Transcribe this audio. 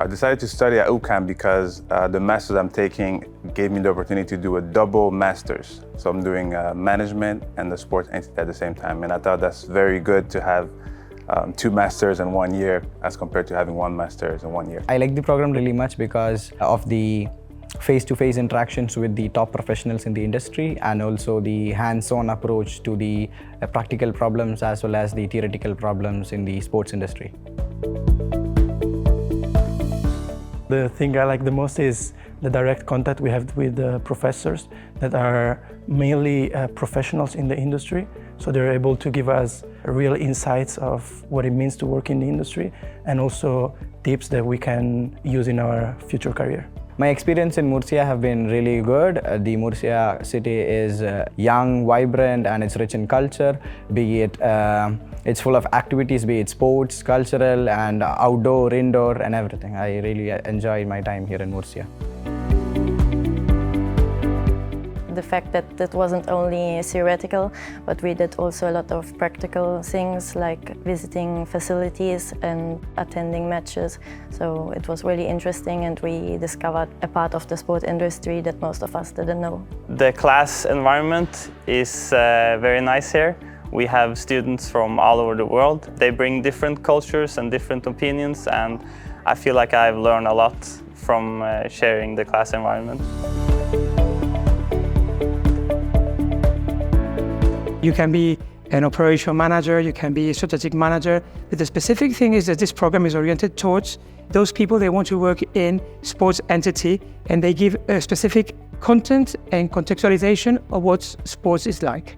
I decided to study at UCAM because the master's I'm taking gave me the opportunity to do a double master's. So I'm doing management and the sports entity at the same time. And I thought that's very good to have 2 masters in 1 year as compared to having 1 master's in 1 year. I like the program really much because of the face-to-face interactions with the top professionals in the industry and also the hands-on approach to the practical problems as well as the theoretical problems in the sports industry. The thing I like the most is the direct contact we have with the professors that are mainly professionals in the industry. So they're able to give us real insights of what it means to work in the industry and also tips that we can use in our future career. My experience in Murcia have been really good. The Murcia city is young, vibrant, and it's rich in culture, be it it's full of activities, be it sports, cultural, and outdoor, indoor, and everything. I really enjoy my time here in Murcia. The fact that it wasn't only theoretical, but we did also a lot of practical things like visiting facilities and attending matches. So it was really interesting and we discovered a part of the sport industry that most of us didn't know. The class environment is very nice here. We have students from all over the world. They bring different cultures and different opinions, and I feel like I've learned a lot from sharing the class environment. You can be an operational manager, you can be a strategic manager. But the specific thing is that this program is oriented towards those people that want to work in sports entity, and they give a specific content and contextualization of what sports is like.